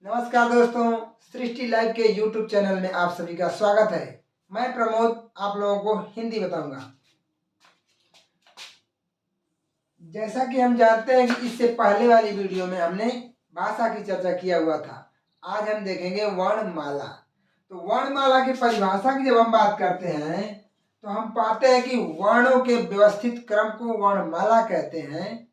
नमस्कार दोस्तों, सृष्टि लाइव के YouTube चैनल में आप सभी का स्वागत है। मैं प्रमोद आप लोगों को हिंदी बताऊंगा। जैसा कि हम जानते हैं कि इससे पहले वाली वीडियो में हमने भाषा की चर्चा किया हुआ था। आज हम देखेंगे वर्णमाला। तो वर्णमाला की परिभाषा की जब हम बात करते हैं तो हम पाते हैं कि वर्णों के व्यवस्थित क्रम को वर्णमाला कहते हैं,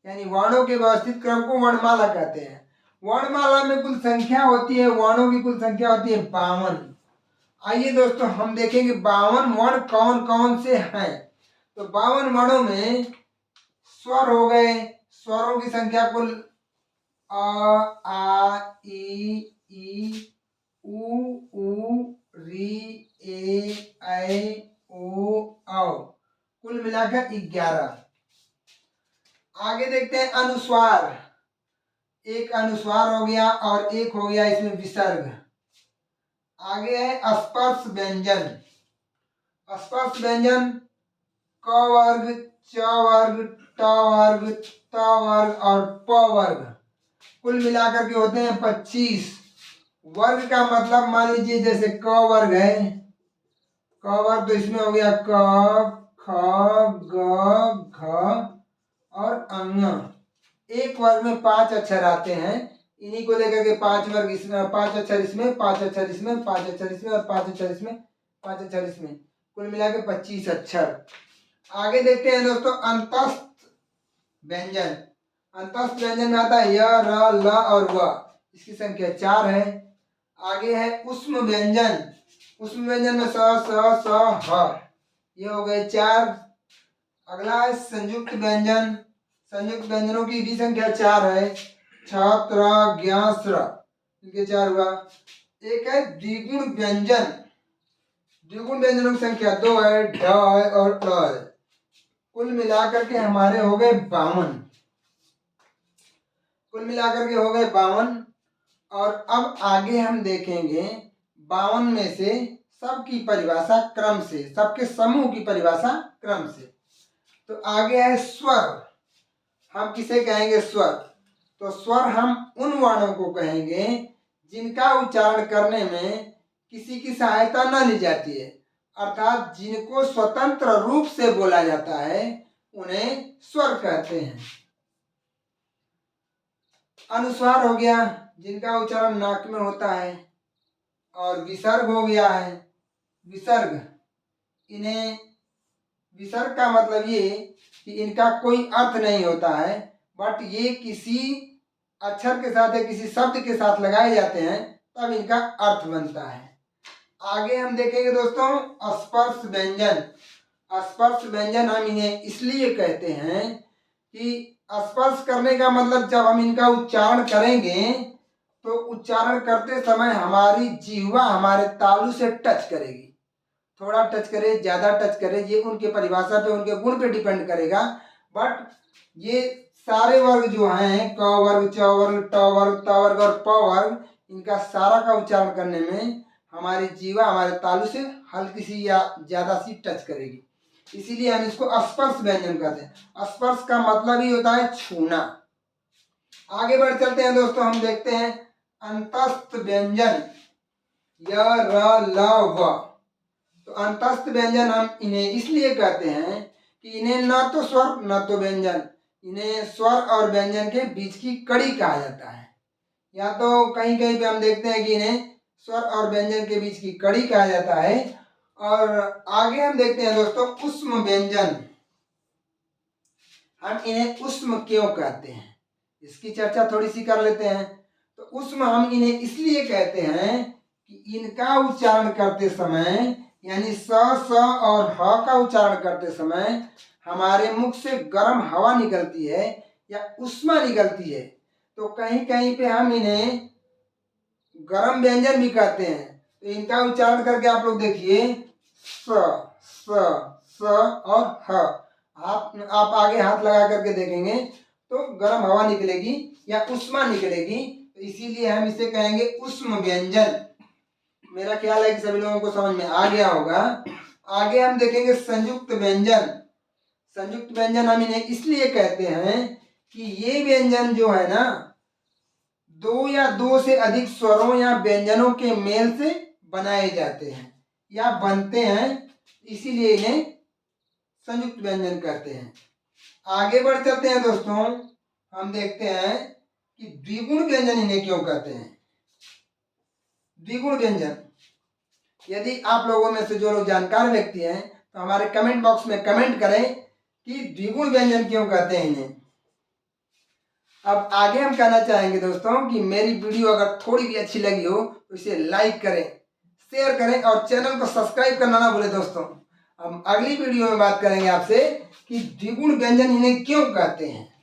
यानी वर्णों के व्यवस्थित क्रम को वर्णमाला कहते हैं। वर्णमाला में कुल संख्या होती है, वर्णों की कुल संख्या होती है 52। आइए दोस्तों हम देखेंगे 52 वर्ण कौन कौन से हैं। तो 52 वर्णों में स्वर हो गए, स्वरों की संख्या कुल अ आ ई उ री ए ऐ ओ औ, कुल मिलाकर 11। आगे देखते हैं अनुस्वार। एक अनुस्वार हो गया और एक हो गया इसमें विसर्ग। आगे है स्पर्श व्यंजन। स्पर्श व्यंजन क वर्ग, च वर्ग, ट वर्ग, त वर्ग और प वर्ग, कुल मिलाकर के होते हैं 25। वर्ग का मतलब मान लीजिए जैसे क वर्ग है, क वर्ग तो इसमें हो गया क ख ग घ और अंग। एक वर्ग में 5 अक्षर आते हैं, इन्हीं को लेकर के 5 वर्ग इसमें, 5 अक्षर इसमें, 5 अक्षर इसमें, 5 अक्षर इसमें और 5 अक्षर इसमें, 5 अक्षर इसमें, कुल मिला के 25 अक्षर। आगे देखते हैं दोस्तों अंतस्थ व्यंजन। अंतस्थ व्यंजन में आता है य र ल और व, इसकी संख्या 4 है। आगे है उष्म व्यंजन। उष्म व्यंजन में स ह, ये हो गए 4। अगला है संयुक्त व्यंजन। संयुक्त व्यंजनों की भी संख्या 4 है, छ त्र ज्ञ स्र, इनके 4 हुआ। एक है द्विगुण व्यंजन। द्विगुण व्यंजनों की संख्या 2 है, ढ है और ट है, कुल मिलाकर के हमारे हो गए 52। कुल मिलाकर के हो गए 52। और अब आगे हम देखेंगे 52 में से सबकी परिभाषा क्रम से, सबके समूह की परिभाषा क्रम से। तो आगे है स्वर। हम किसे कहेंगे स्वर? तो स्वर हम उन वर्णों को कहेंगे जिनका उच्चारण करने में किसी की सहायता न ली जाती है, अर्थात जिनको स्वतंत्र रूप से बोला जाता है उन्हें स्वर कहते हैं। अनुस्वार हो गया जिनका उच्चारण नाक में होता है, और विसर्ग हो गया है विसर्ग। इन्हें विसर्ग का मतलब ये कि इनका कोई अर्थ नहीं होता है, बट ये किसी अक्षर के साथ या किसी शब्द के साथ लगाए जाते हैं तब इनका अर्थ बनता है। आगे हम देखेंगे दोस्तों स्पर्श व्यंजन। स्पर्श व्यंजन हम इन्हें इसलिए कहते हैं कि स्पर्श करने का मतलब जब हम इनका उच्चारण करेंगे तो उच्चारण करते समय हमारी जिह्वा हमारे तालु से टच करेगी। थोड़ा टच करे, ज्यादा टच करे, ये उनके परिभाषा पे, उनके गुण पे डिपेंड करेगा। बट ये सारे वर्ग जो हैं क वर्ग, च वर्ग, ट वर्ग, त वर्ग और प वर्ग, इनका सारा का उच्चारण करने में हमारी जीवा हमारे तालु से हल्की सी या ज्यादा सी टच करेगी, इसीलिए हम इसको स्पर्श व्यंजन कहते हैं। स्पर्श का मतलब ही होता है छूना। आगे बढ़ चलते हैं दोस्तों, हम देखते हैं अंतस्थ व्यंजन य र ल व। तो अंतस्थ व्यंजन हम इन्हें इसलिए कहते हैं कि इन्हें न तो स्वर न तो व्यंजन, इन्हें स्वर और व्यंजन के बीच की कड़ी कहा जाता है। या तो कहीं कहीं पे हम देखते हैं कि इन्हें स्वर और व्यंजन के बीच की कड़ी कहा जाता है। और आगे हम देखते हैं दोस्तों उष्म व्यंजन। हम इन्हें उष्म क्यों कहते हैं, इसकी चर्चा थोड़ी सी कर लेते हैं। तो उष्म हम इन्हें इसलिए कहते हैं कि इनका उच्चारण करते समय, यानी स और ह का उच्चारण करते समय हमारे मुख से गर्म हवा निकलती है या उष्मा निकलती है। तो कहीं कहीं पे हम इन्हें गर्म व्यंजन भी कहते हैं। तो इनका उच्चारण करके आप लोग देखिए स और ह। आप आगे हाथ लगा करके देखेंगे तो गर्म हवा निकलेगी या उष्मा निकलेगी, तो इसीलिए हम इसे कहेंगे उष्म व्यंजन। मेरा ख्याल है कि सभी लोगों को समझ में आ गया होगा। आगे हम देखेंगे संयुक्त व्यंजन। संयुक्त व्यंजन हम इन्हें इसलिए कहते हैं कि ये व्यंजन जो है ना, दो या दो से अधिक स्वरों या व्यंजनों के मेल से बनाए जाते हैं या बनते हैं, इसीलिए इन्हें संयुक्त व्यंजन कहते हैं। आगे बढ़ चलते हैं दोस्तों, हम देखते हैं कि द्विगुण व्यंजन इन्हें क्यों कहते हैं। द्विगुण व्यंजन, यदि आप लोगों में से जो लोग जानकार व्यक्ति हैं तो हमारे कमेंट बॉक्स में कमेंट करें कि द्विगुण व्यंजन क्यों कहते हैं इन्हें। अब आगे हम कहना चाहेंगे दोस्तों कि मेरी वीडियो अगर थोड़ी भी अच्छी लगी हो तो इसे लाइक करें, शेयर करें और चैनल को सब्सक्राइब करना ना भूलें दोस्तों। हम अगली वीडियो में बात करेंगे आपसे कि द्विगुण व्यंजन इन्हें क्यों कहते हैं।